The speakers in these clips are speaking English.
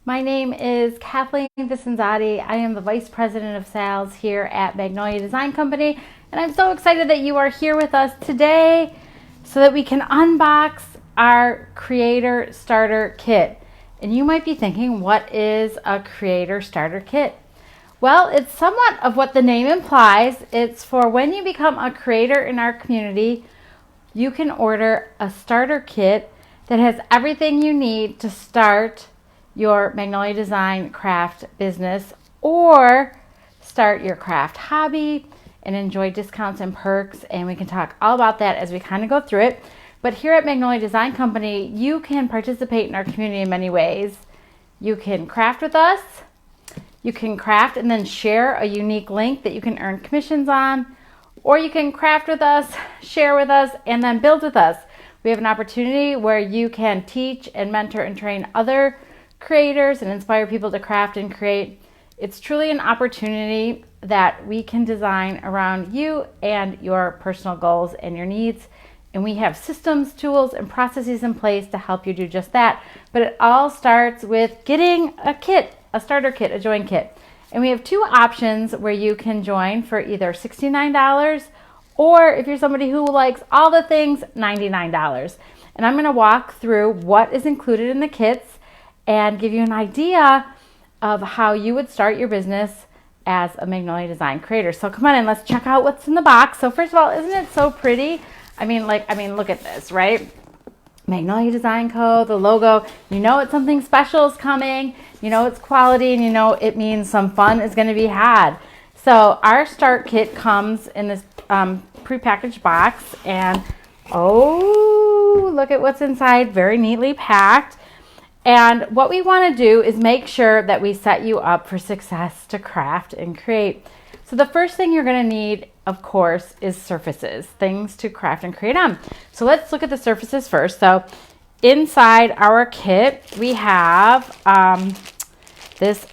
My name is Kathleen Vicenzotti. I am the Vice President of Sales here at Magnolia Design Company, and I'm so excited that you are here with us today so that we can unbox our Creator Starter Kit. And you might be thinking, what is a Creator Starter Kit? Well, it's somewhat of what the name implies. It's for when you become a creator in our community, you can order a starter kit that has everything you need to start your Magnolia Design craft business or start your craft hobby and enjoy discounts and perks. And we can talk all about that as we kind of go through it. But here at Magnolia Design Company, you can participate in our community in many ways. You can craft with us. You can craft and then share a unique link that you can earn commissions on. Or you can craft with us, share with us, and then build with us. We have an opportunity where you can teach and mentor and train other creators and inspire people to craft and create. It's truly an opportunity that we can design around you and your personal goals and your needs. And we have systems, tools, and processes in place to help you do just that. But it all starts with getting a kit, a starter kit, a join kit. And we have two options where you can join for either $69 or if you're somebody who likes all the things, $99. And I'm going to walk through what is included in the kits and give you an idea of how you would start your business as a Magnolia Design creator. So come on in, let's check out what's in the box. So first of all, isn't it so pretty? I mean, look at this, right? Magnolia Design Co., the logo, you know it's something special is coming, you know it's quality, and you know it means some fun is going to be had. So our start kit comes in this prepackaged box, and oh, look at what's inside, very neatly packed. And what we want to do is make sure that we set you up for success to craft and create. So the first thing you're going to need, of course, is surfaces, things to craft and create on. So let's look at the surfaces first. So inside our kit, we have this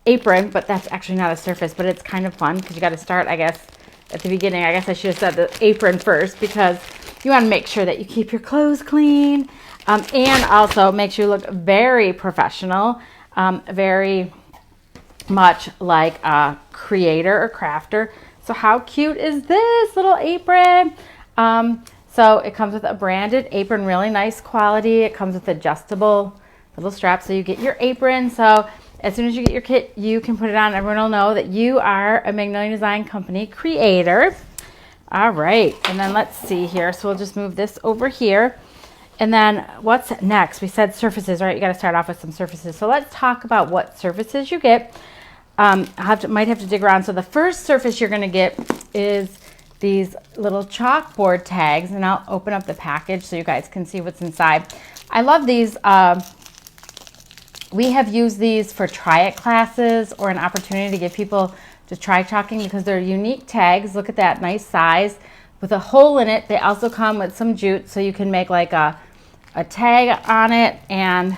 apron, but that's actually not a surface, but it's kind of fun because you got to start, I guess, at the beginning. I guess I should have said the apron first because you want to make sure that you keep your clothes clean and also makes you look very professional, very much like a creator or crafter. So how cute is this little apron? So it comes with a branded apron, really nice quality. It comes with adjustable little straps so you get your apron. So as soon as you get your kit, you can put it on. Everyone will know that you are a Magnolia Design Company creator. All right, and then let's see here. So we'll just move this over here. And then what's next? We said surfaces, right? You got to start off with some surfaces. So let's talk about what surfaces you get. Might have to dig around. So the first surface you're going to get is these little chalkboard tags, and I'll open up the package so you guys can see what's inside. I love these. We have used these for try it classes or an opportunity to give people to try chalking because they're unique tags. Look at that nice size with a hole in it. They also come with some jute so you can make like a tag on it. And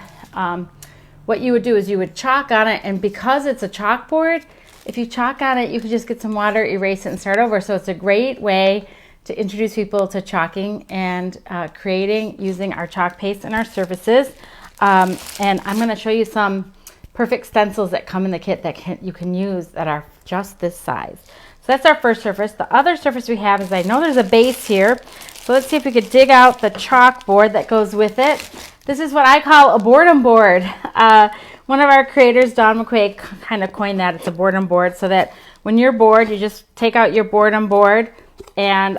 what you would do is you would chalk on it, and because it's a chalkboard, if you chalk on it, you could just get some water, erase it, and start over. So it's a great way to introduce people to chalking and creating using our chalk paste and our surfaces. And I'm going to show you some perfect stencils that come in the kit that you can use that are just this size. So that's our first surface. The other surface we have is, I know there's a base here. So let's see if we could dig out the chalkboard that goes with it. This is what I call a boredom board. One of our creators, Dawn McQuaig, kind of coined that. It's a boredom board so that when you're bored, you just take out your boredom board and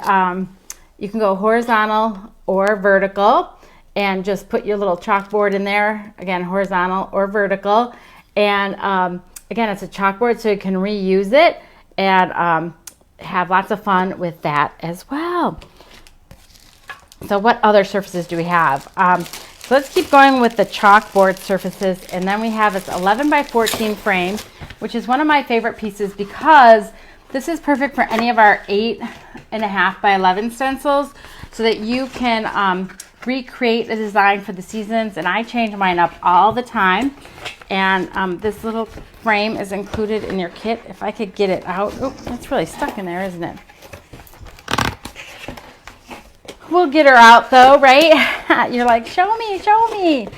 you can go horizontal or vertical and just put your little chalkboard in there. Again, horizontal or vertical. And again, it's a chalkboard so you can reuse it and have lots of fun with that as well. So what other surfaces do we have? So let's keep going with the chalkboard surfaces, and then we have this 11 by 14 frame, which is one of my favorite pieces because this is perfect for any of our 8.5 by 11 stencils so that you can recreate a design for the seasons, and I change mine up all the time. And this little frame is included in your kit. If I could get it out. Oh, that's really stuck in there, isn't it? We'll get her out though, right? You're like, show me, show me.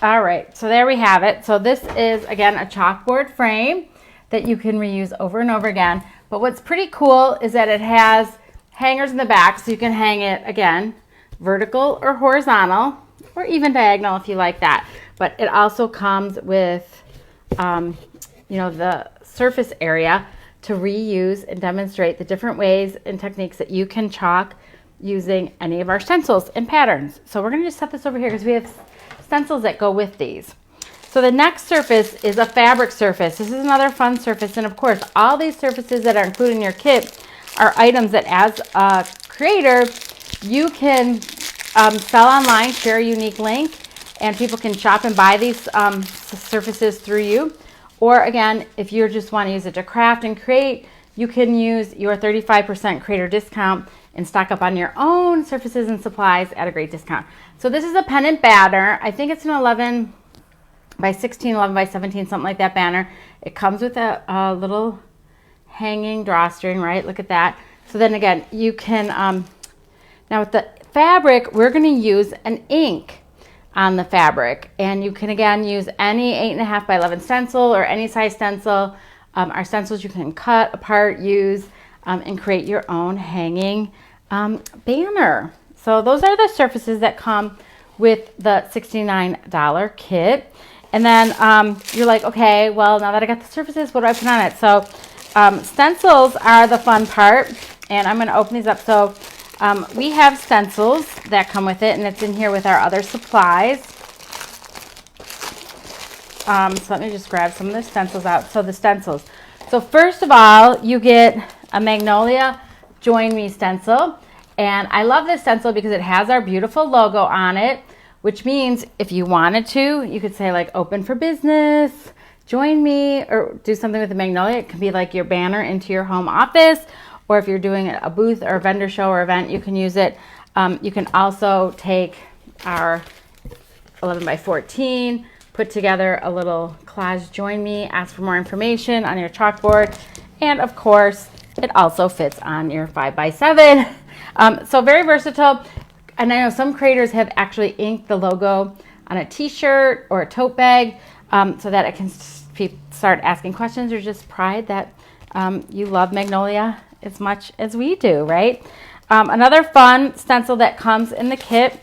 All right, so there we have it. So this is, again, a chalkboard frame that you can reuse over and over again. But what's pretty cool is that it has hangers in the back, so you can hang it, again, vertical or horizontal, or even diagonal if you like that. But it also comes with, the surface area to reuse and demonstrate the different ways and techniques that you can chalk using any of our stencils and patterns. So we're going to just set this over here because we have stencils that go with these. So the next surface is a fabric surface. This is another fun surface, and of course all these surfaces that are included in your kit are items that as a creator you can sell online, share a unique link, and people can shop and buy these surfaces through you. Or again, if you just want to use it to craft and create, you can use your 35% creator discount and stock up on your own surfaces and supplies at a great discount. So this is a pennant banner. I think it's an 11 by 16, 11 by 17, something like that banner. It comes with a little hanging drawstring, right? Look at that. So then again, you can, now with the fabric, we're going to use an ink on the fabric. And you can again use any 8.5 by 11 stencil or any size stencil. Our stencils you can cut apart, use, and create your own hanging banner. So those are the surfaces that come with the $69 kit. And then you're like, okay, well, now that I got the surfaces, what do I put on it? So stencils are the fun part, and I'm going to open these up. So we have stencils that come with it, and it's in here with our other supplies. So let me just grab some of the stencils out. So the stencils. So first of all, you get a Magnolia Join Me stencil. And I love this stencil because it has our beautiful logo on it, which means if you wanted to, you could say like open for business, join me, or do something with the Magnolia. It can be like your banner into your home office, or if you're doing a booth or a vendor show or event, you can use it. You can also take our 11 by 14, put together a little collage, join me, ask for more information on your chalkboard, and of course, it also fits on your 5 by 7. So very versatile. And I know some creators have actually inked the logo on a t-shirt or a tote bag so that it can start asking questions, or just pride that you love Magnolia as much as we do, right? Another fun stencil that comes in the kit.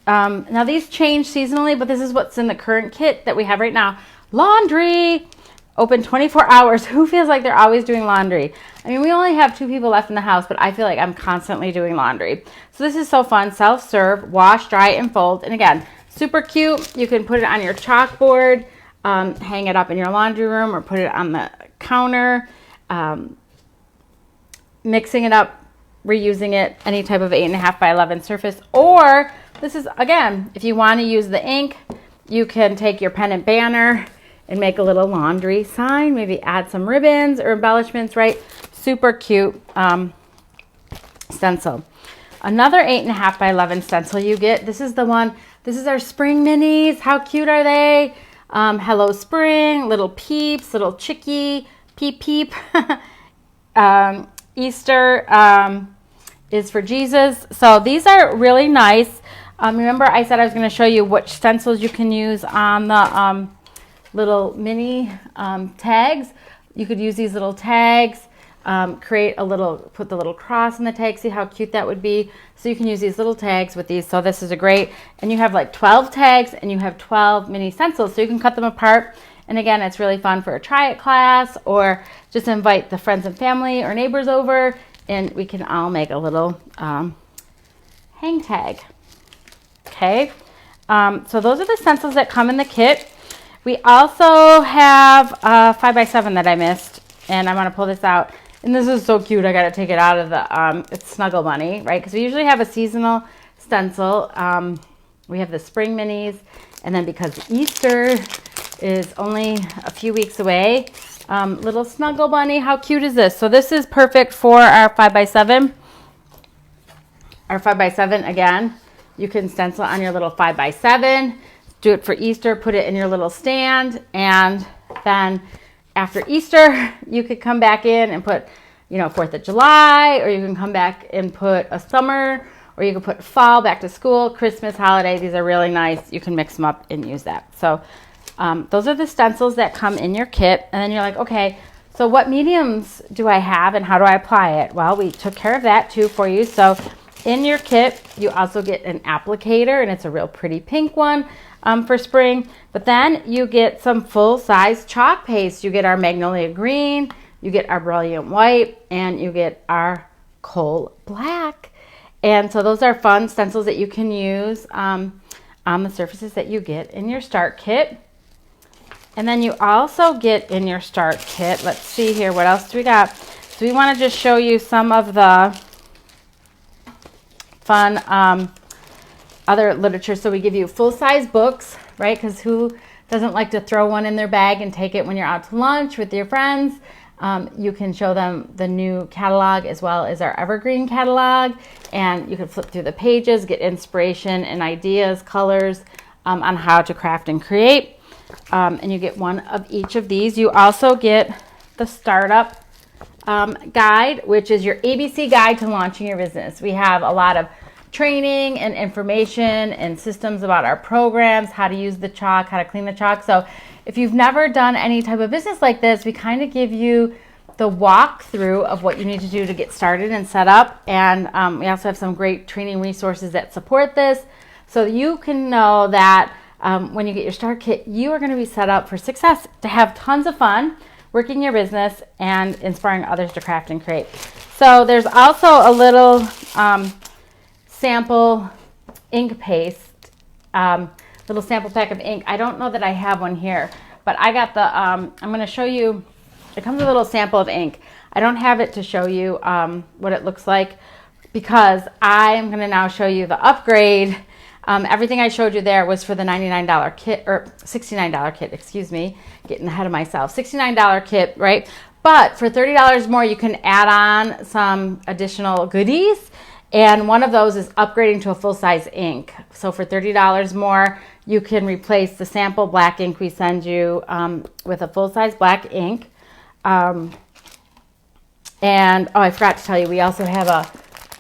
Now these change seasonally, but this is what's in the current kit that we have right now. Laundry. Open 24 hours. Who feels like they're always doing laundry? I mean, we only have 2 people left in the house, but I feel like I'm constantly doing laundry. So this is so fun. Self-serve, wash, dry, and fold. And again, super cute. You can put it on your chalkboard, hang it up in your laundry room, or put it on the counter. Mixing it up, reusing it, any type of 8.5 by 11 surface. Or this is, again, if you want to use the ink, you can take your pennant banner and make a little laundry sign, maybe add some ribbons or embellishments, right? Super cute stencil. Another 8.5 by 11 stencil you get. This is the one, this is our spring minis. How cute are they? Hello Spring, little peeps, little chickie, peep peep. Easter is for Jesus. So these are really nice. Remember I said I was going to show you which stencils you can use on the little mini tags. You could use these little tags, create a little, put the little cross in the tag. See how cute that would be? So you can use these little tags with these. So this is a great, and you have like 12 tags and you have 12 mini stencils. So you can cut them apart. And again, it's really fun for a try it class, or just invite the friends and family or neighbors over, and we can all make a little hang tag. Okay. So those are the stencils that come in the kit. We also have a 5 by 7 that I missed, and I want to pull this out. And this is so cute. I got to take it out of the, it's Snuggle Bunny, right? Because we usually have a seasonal stencil. We have the spring minis, and then because Easter is only a few weeks away, little Snuggle Bunny. How cute is this? So this is perfect for our 5 by 7. Our 5 by 7 again, you can stencil on your little 5 by 7. Do it for Easter, put it in your little stand, and then after Easter, you could come back in and put, 4th of July, or you can come back and put a summer or you can put fall, back to school, Christmas, holiday. These are really nice. You can mix them up and use that. So those are the stencils that come in your kit. And then you're like, okay, so what mediums do I have and how do I apply it? Well, we took care of that too for you. So in your kit, you also get an applicator, and it's a real pretty pink one for spring. But then you get some full-size chalk paste. You get our Magnolia Green, you get our Brilliant White, and you get our Coal Black. And so those are fun stencils that you can use on the surfaces that you get in your start kit. And then you also get in your start kit, let's see here, what else do we got? So we want to just show you some of the fun other literature. So we give you full-size books, right? Because who doesn't like to throw one in their bag and take it when you're out to lunch with your friends? You can show them the new catalog as well as our evergreen catalog, and you can flip through the pages, get inspiration and ideas, colors on how to craft and create. And you get one of each of these. You also get the startup guide, which is your ABC guide to launching your business. We have a lot of training and information and systems about our programs, how to use the chalk, how to clean the chalk. So if you've never done any type of business like this, we kind of give you the walkthrough of what you need to do to get started and set up. And we also have some great training resources that support this, so you can know that when you get your start kit, you are going to be set up for success, to have tons of fun working your business and inspiring others to craft and create. So there's also a little sample ink paste, little sample pack of ink. I don't know that I have one here, but I got the, I'm going to show you, it comes with a little sample of ink. I don't have it to show you what it looks like, because I am going to now show you the upgrade. Everything I showed you there was for the $99 kit, or $69 kit, excuse me, getting ahead of myself. $69 kit, right? But for $30 more, you can add on some additional goodies. And one of those is upgrading to a full-size ink. So for $30 more, you can replace the sample black ink we send you with a full-size black ink. And, oh, I forgot to tell you, we also have a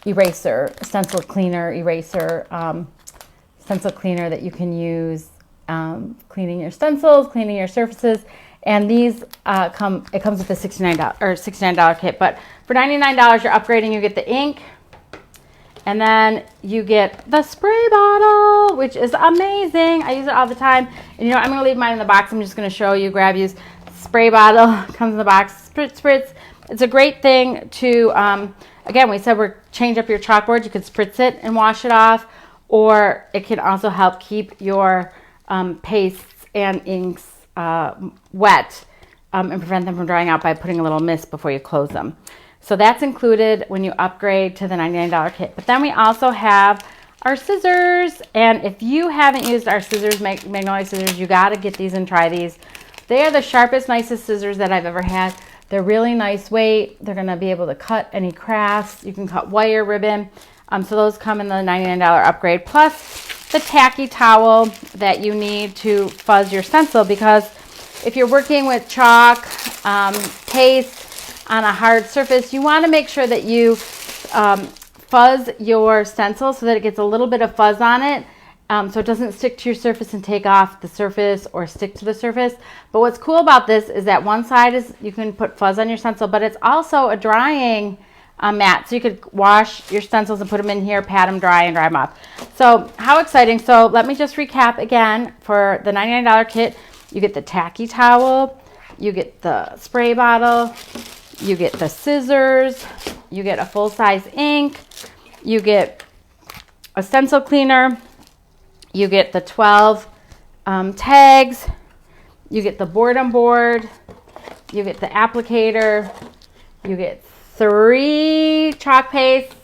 eraser, stencil cleaner eraser, stencil cleaner that you can use cleaning your stencils, cleaning your surfaces. And these it comes with a $69 kit. But for $99, you're upgrading, you get the ink. And then you get the spray bottle, which is amazing. I use it all the time. And you know, I'm going to leave mine in the box. I'm just going to show you, grab use. Spray bottle comes in the box, spritz, spritz. It's a great thing to, again, we said we're change up your chalkboard. You could spritz it and wash it off. Or it can also help keep your pastes and inks wet and prevent them from drying out by putting a little mist before you close them. So that's included when you upgrade to the $99 kit. But then we also have our scissors. And if you haven't used our scissors, Magnolia scissors, you got to get these and try these. They are the sharpest, nicest scissors that I've ever had. They're really nice weight. They're going to be able to cut any crafts. You can cut wire, ribbon. So those come in the $99 upgrade, plus the tacky towel that you need to fuzz your stencil, because if you're working with chalk, paste on a hard surface, you want to make sure that you fuzz your stencil so that it gets a little bit of fuzz on it, so it doesn't stick to your surface and take off the surface or stick to the surface. But what's cool about this is that one side is you can put fuzz on your stencil, but it's also a drying mat, so you could wash your stencils and put them in here, pat them dry, and dry them off. So how exciting. So let me just recap again. For the $99 kit, you get the tacky towel, you get the spray bottle, you get the scissors, you get a full-size ink, you get a stencil cleaner, you get the 12 tags, you get the boredom board, you get the applicator, you get 3 chalk pastes.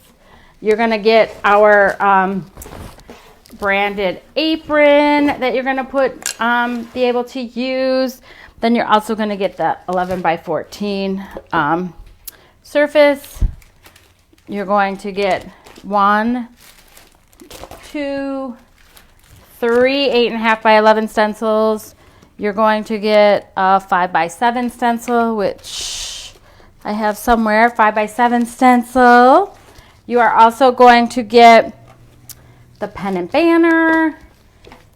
You're going to get our branded apron that you're going to put, be able to use. Then you're also going to get the 11 by 14 surface. You're going to get 1, 2, 3 8.5 by 11 stencils. You're going to get a 5 by 7 stencil, which I have somewhere, 5 by 7 stencil. You are also going to get the pen and banner.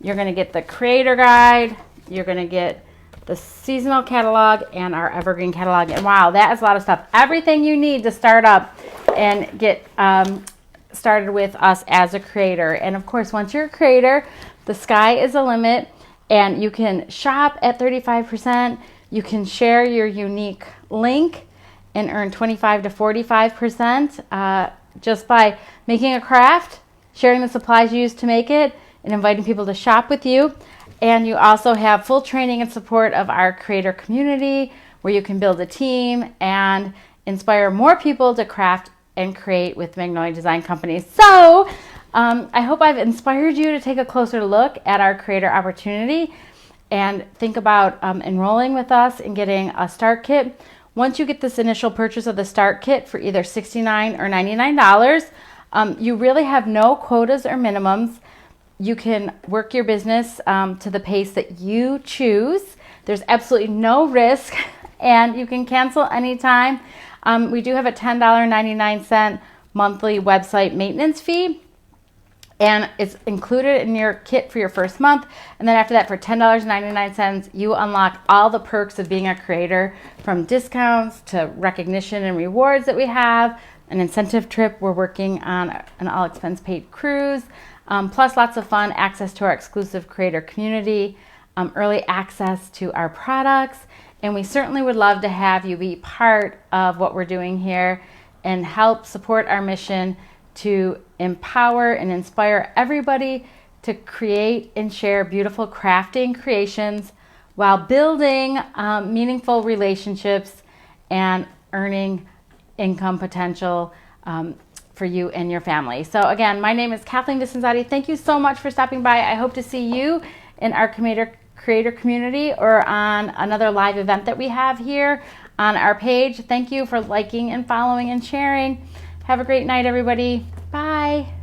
You're going to get the creator guide. You're going to get the seasonal catalog and our evergreen catalog. And wow, that is a lot of stuff. Everything you need to start up and get started with us as a creator. And of course, once you're a creator, the sky is the limit, and you can shop at 35%. You can share your unique link and earn 25 to 45% just by making a craft, sharing the supplies you use to make it, and inviting people to shop with you. And you also have full training and support of our creator community, where you can build a team and inspire more people to craft and create with Magnolia Design Company. So I hope I've inspired you to take a closer look at our creator opportunity and think about enrolling with us and getting a start kit. Once you get this initial purchase of the start kit for either $69 or $99, you really have no quotas or minimums. You can work your business to the pace that you choose. There's absolutely no risk, and you can cancel anytime. We do have a $10.99 monthly website maintenance fee, and it's included in your kit for your first month. And then after that, for $10.99, you unlock all the perks of being a creator, from discounts to recognition and rewards that we have, an incentive trip. We're working on an all expense paid cruise, plus lots of fun, access to our exclusive creator community, early access to our products. And we certainly would love to have you be part of what we're doing here and help support our mission to empower and inspire everybody to create and share beautiful crafting creations while building meaningful relationships and earning income potential for you and your family. So again, my name is Kathleen Vicenzotti. Thank you so much for stopping by. I hope to see you in our creator community or on another live event that we have here on our page. Thank you for liking and following and sharing. Have a great night, everybody. Bye.